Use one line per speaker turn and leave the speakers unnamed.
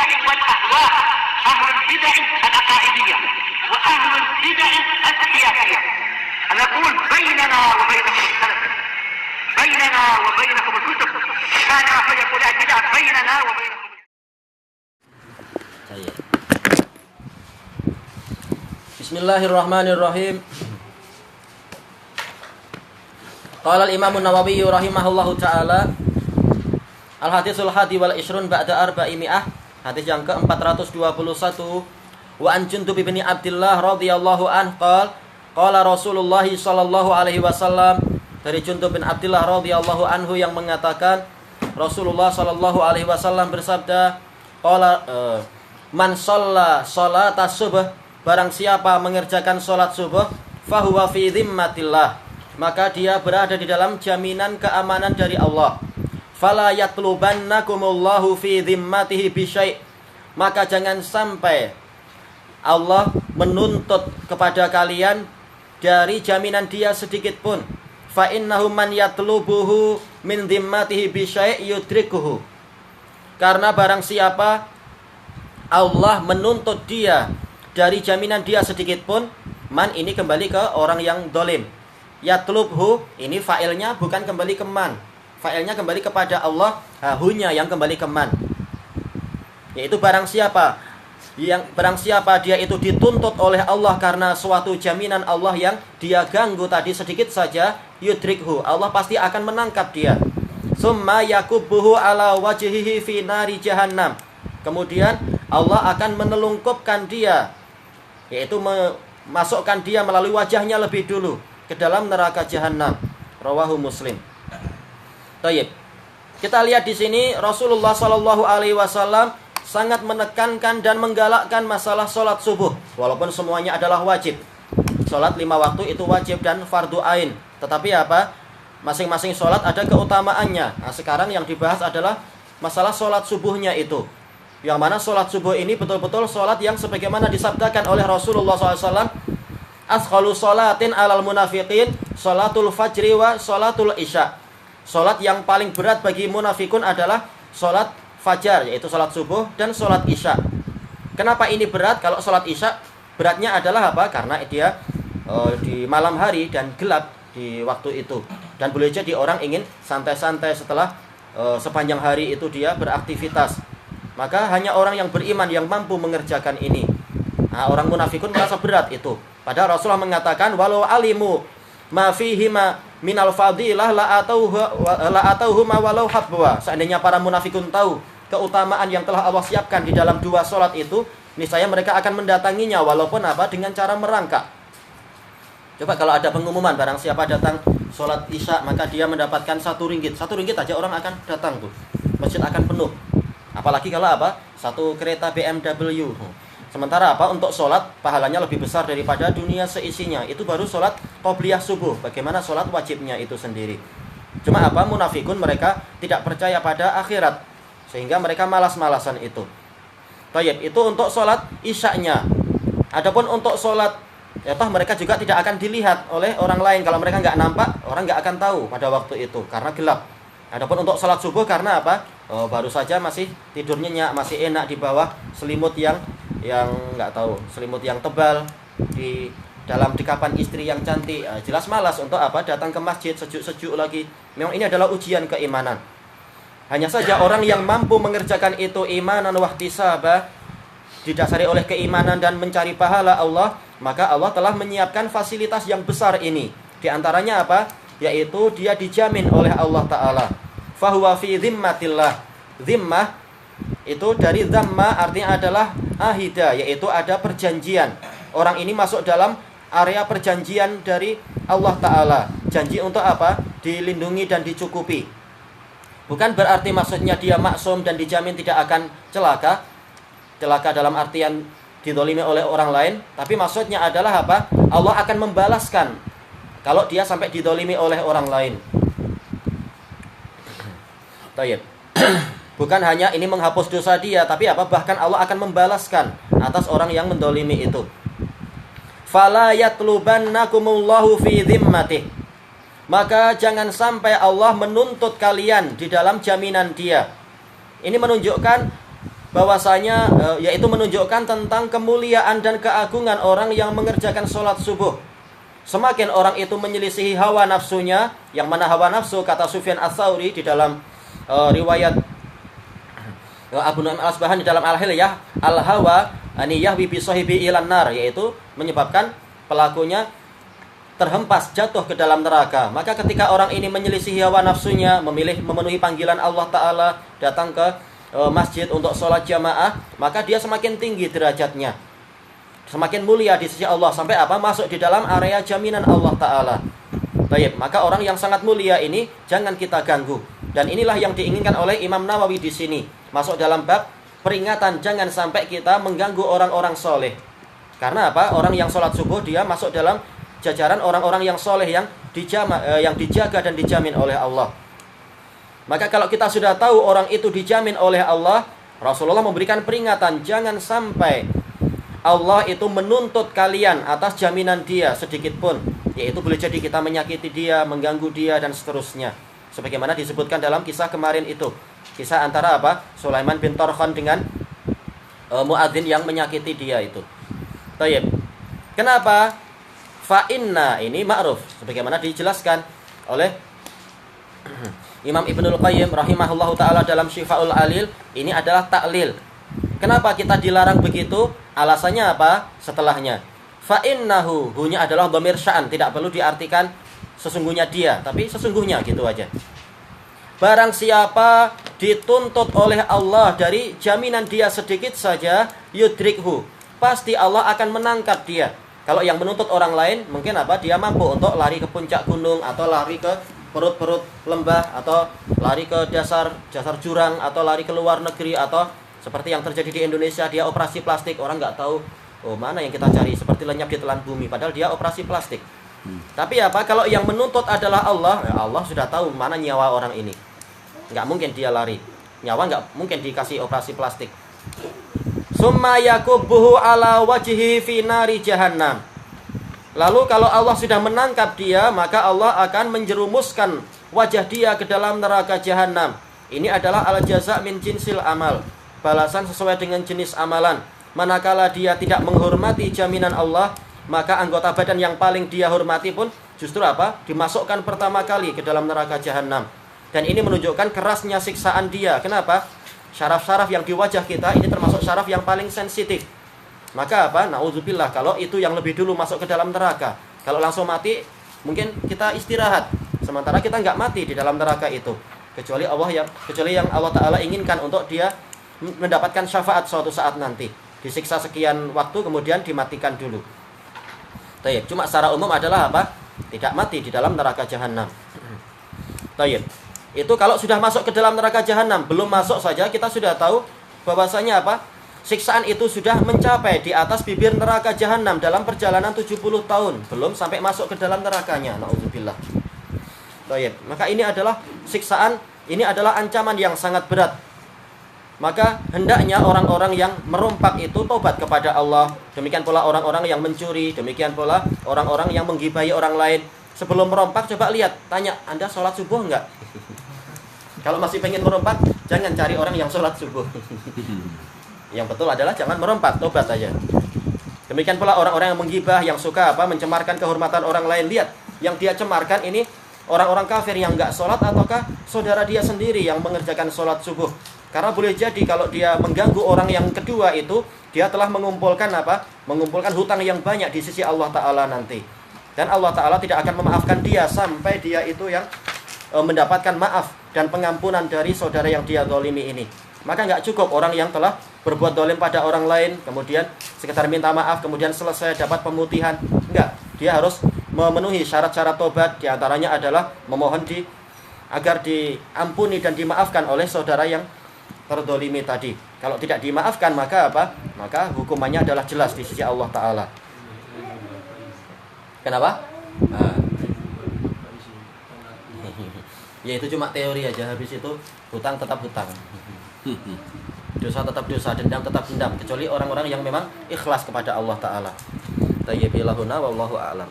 البدع والأهواء، أهل البدع العقائدية وأهل البدع السياسية. نقول بيننا وبينكم السلف، بيننا وبينكم الكتب، كان فيقول البدع بيننا وبينكم.
Bismillahirrahmanirrahim. Qala al-Imam an-Nawawi rahimahullahu taala, al-hadisul hadi wal ishrun ba'da arba'imi'ah, hadis yang ke-421. Wa an Jundub bin Abdullah radhiyallahu an qala Rasulullah sallallahu alaihi wasallam, dari Jundub bin Abdullah radhiyallahu anhu yang mengatakan Rasulullah sallallahu alaihi wasallam bersabda, qala man shalla salatas subuh, barang siapa mengerjakan salat subuh, fahuwa fi dhimmatillah, maka dia berada di dalam jaminan keamanan dari Allah. Fala yatlubannakumullahu fi dhimmatihi bisyai', maka jangan sampai Allah menuntut kepada kalian dari jaminan dia sedikit pun. Fa innahu man yatlubuhu min dhimmatihi bisyai' yudrikuhu, karena barang siapa Allah menuntut dia dari jaminan dia sedikit pun, man ini kembali ke orang yang dolim. Yatlubhu ini fa'ilnya bukan kembali ke man, fa'ilnya kembali kepada Allah, hunya yang kembali ke man, yaitu barang siapa dia itu dituntut oleh Allah karena suatu jaminan Allah yang dia ganggu tadi sedikit saja, yudrikhu, Allah pasti akan menangkap dia. Summa yakubbuhu ala wajhihi fi nari jahannam, kemudian Allah akan menelungkupkan dia, yaitu memasukkan dia melalui wajahnya lebih dulu ke dalam neraka jahanam. Rawahu Muslim. Baik. Kita lihat di sini Rasulullah Shallallahu alaihi wasallam sangat menekankan dan menggalakkan masalah salat subuh, walaupun semuanya adalah wajib. Salat 5 waktu itu wajib dan fardu ain. Tetapi apa? Masing-masing salat ada keutamaannya. Nah, sekarang yang dibahas adalah masalah salat subuhnya itu. Yang mana sholat subuh ini betul-betul sholat yang sebagaimana disabdakan oleh Rasulullah SAW, asqalu sholatin alal munafiqin sholatul fajri wa sholatul isya. Sholat yang paling berat bagi munafikun adalah sholat fajar, yaitu sholat subuh dan sholat isya. Kenapa ini berat? Kalau sholat isya beratnya adalah apa? Karena dia di malam hari dan gelap di waktu itu, dan boleh jadi orang ingin santai-santai setelah sepanjang hari itu dia beraktivitas. Maka hanya orang yang beriman yang mampu mengerjakan ini. Nah, orang munafikun merasa berat itu. Padahal Rasulullah mengatakan, walau alimu ma fihima minal fadilah la atauhuma walau habwa. Seandainya para munafikun tahu keutamaan yang telah Allah siapkan di dalam 2 sholat itu, niscaya mereka akan mendatanginya walaupun apa? Dengan cara merangkak. Coba kalau ada pengumuman, barang siapa datang sholat isya maka dia mendapatkan 1 ringgit. 1 ringgit aja orang akan datang tuh. Masjid akan penuh. Apalagi kalau apa? 1 kereta BMW. Sementara apa? Untuk sholat pahalanya lebih besar daripada dunia seisinya. Itu baru sholat qobliyah subuh. Bagaimana sholat wajibnya itu sendiri. Cuma apa? Munafikun mereka tidak percaya pada akhirat, sehingga mereka malas-malasan itu. Baik, itu untuk sholat isya'nya. Adapun untuk sholat, mereka juga tidak akan dilihat oleh orang lain. Kalau mereka nggak nampak, orang nggak akan tahu pada waktu itu karena gelap. Adapun untuk sholat subuh karena apa? Baru saja masih tidur nyenyak, masih enak di bawah selimut yang nggak tahu, selimut yang tebal di dalam dekapan istri yang cantik. Jelas malas untuk apa? Datang ke masjid sejuk-sejuk lagi. Memang ini adalah ujian keimanan. Hanya saja orang yang mampu mengerjakan itu imanan wahtisaba, didasari oleh keimanan dan mencari pahala Allah, maka Allah telah menyiapkan fasilitas yang besar ini. Di antaranya apa? Yaitu dia dijamin oleh Allah Ta'ala. Fahuwa fi dhimmatillah. Dhimmah itu dari dhamma artinya adalah ahida, yaitu ada perjanjian. Orang ini masuk dalam area perjanjian dari Allah Ta'ala. Janji untuk apa? Dilindungi dan dicukupi. Bukan berarti maksudnya dia maksum dan dijamin tidak akan celaka. Celaka dalam artian didolimi oleh orang lain. Tapi maksudnya adalah apa? Allah akan membalaskan kalau dia sampai didolimi oleh orang lain. Tayyib. Bukan hanya ini menghapus dosa dia, tapi apa? Bahkan Allah akan membalaskan atas orang yang mendolimi itu. Fala yatlubannakumullahu fi dhimmatih. Maka jangan sampai Allah menuntut kalian di dalam jaminan dia. Ini menunjukkan bahwasanya yaitu menunjukkan tentang kemuliaan dan keagungan orang yang mengerjakan sholat subuh. Semakin orang itu menyelisihi hawa nafsunya, yang mana hawa nafsu kata Sufyan Ats-Tsauri di dalam riwayat Abu Nu'aim Al-Asbahani dalam Al-Hilyah, al-hawa ani yahwi bi sahibi ilan nar, yaitu menyebabkan pelakunya terhempas jatuh ke dalam neraka. Maka ketika orang ini menyelisihi hawa nafsunya, memilih memenuhi panggilan Allah Ta'ala, datang ke masjid untuk sholat jamaah, maka dia semakin tinggi derajatnya, semakin mulia di sisi Allah, sampai apa? Masuk di dalam area jaminan Allah Ta'ala. Baik, maka orang yang sangat mulia ini jangan kita ganggu. Dan inilah yang diinginkan oleh Imam Nawawi di sini. Masuk dalam bab peringatan jangan sampai kita mengganggu orang-orang soleh. Karena apa? Orang yang sholat subuh dia masuk dalam jajaran orang-orang yang soleh yang dijaga dan dijamin oleh Allah. Maka kalau kita sudah tahu orang itu dijamin oleh Allah, Rasulullah memberikan peringatan jangan sampai Allah itu menuntut kalian atas jaminan dia sedikit pun, yaitu boleh jadi kita menyakiti dia, mengganggu dia, dan seterusnya. Sebagaimana disebutkan dalam kisah kemarin itu, kisah antara apa? Sulaiman bin Tarkhan dengan muadzin yang menyakiti dia itu. Tayyib. Kenapa? Fa'inna ini ma'ruf, sebagaimana dijelaskan oleh Imam Ibnul Qayyim rahimahullahu ta'ala dalam Syifa'ul Alil. Ini adalah taklil. Kenapa kita dilarang begitu? Alasannya apa? Setelahnya. Fa'innahu, hunya adalah dhamir sya'an, tidak perlu diartikan sesungguhnya dia, tapi sesungguhnya gitu aja. Barang siapa dituntut oleh Allah dari jaminan dia sedikit saja, yudrikhu, pasti Allah akan menangkap dia. Kalau yang menuntut orang lain, mungkin apa? Dia mampu untuk lari ke puncak gunung, atau lari ke perut-perut lembah, atau lari ke dasar jurang, atau lari ke luar negeri, atau seperti yang terjadi di Indonesia, dia operasi plastik, orang nggak tahu, oh mana yang kita cari, seperti lenyap di telan bumi, padahal dia operasi plastik. Tapi apa? Kalau yang menuntut adalah Allah, ya Allah sudah tahu mana nyawa orang ini. Nggak mungkin dia lari. Nyawa nggak mungkin dikasih operasi plastik. Summa yakubbuhu ala wajhi fi nari jahannam. Lalu kalau Allah sudah menangkap dia, maka Allah akan menjerumuskan wajah dia ke dalam neraka jahannam. Ini adalah al-jaza' min jinsil amal, balasan sesuai dengan jenis amalan. Manakala dia tidak menghormati jaminan Allah, maka anggota badan yang paling dia hormati pun justru apa? Dimasukkan pertama kali ke dalam neraka jahannam. Dan ini menunjukkan kerasnya siksaan dia. Kenapa? Syaraf-syaraf yang di wajah kita ini termasuk syaraf yang paling sensitif. Maka apa? Na'udzubillah, kalau itu yang lebih dulu masuk ke dalam neraka. Kalau langsung mati, mungkin kita istirahat. Sementara kita nggak mati di dalam neraka itu. Kecuali yang Allah Ta'ala inginkan untuk dia mendapatkan syafaat suatu saat nanti. Disiksa sekian waktu, kemudian dimatikan dulu. Tayyib. Cuma secara umum adalah apa? Tidak mati di dalam neraka jahannam. Tayyib. Itu kalau sudah masuk ke dalam neraka jahannam. Belum masuk saja kita sudah tahu bahwasanya apa? Siksaan itu sudah mencapai di atas bibir neraka jahannam dalam perjalanan 70 tahun. Belum sampai masuk ke dalam nerakanya. Na'udzubillah. Tayyib. Maka ini adalah siksaan, ini adalah ancaman yang sangat berat. Maka hendaknya orang-orang yang merompak itu tobat kepada Allah. Demikian pula orang-orang yang mencuri. Demikian pula orang-orang yang menggibahi orang lain. Sebelum merompak coba lihat, tanya, Anda sholat subuh enggak? Kalau masih pengen merompak, jangan cari orang yang sholat subuh. Yang betul adalah jangan merompak, tobat saja. Demikian pula orang-orang yang menggibah, yang suka apa mencemarkan kehormatan orang lain. Lihat, yang dia cemarkan ini orang-orang kafir yang enggak sholat, ataukah saudara dia sendiri yang mengerjakan sholat subuh. Karena boleh jadi kalau dia mengganggu orang yang kedua itu, dia telah mengumpulkan apa? Mengumpulkan hutang yang banyak di sisi Allah Ta'ala nanti. Dan Allah Ta'ala tidak akan memaafkan dia sampai dia itu yang mendapatkan maaf dan pengampunan dari saudara yang dia zalimi ini. Maka nggak cukup orang yang telah berbuat zalim pada orang lain, kemudian sekedar minta maaf, kemudian selesai dapat pemutihan. Enggak, dia harus memenuhi syarat-syarat tobat. Di antaranya adalah memohon agar diampuni dan dimaafkan oleh saudara yang terdolimi tadi. Kalau tidak dimaafkan maka apa? Maka hukumannya adalah jelas di sisi Allah Ta'ala. Kenapa? Ya itu cuma teori aja. Habis itu hutang tetap hutang, dosa tetap dosa, dendam tetap dendam. Kecuali orang-orang yang memang ikhlas kepada Allah Ta'ala. Tayyib ilahuna wallahu a'lam.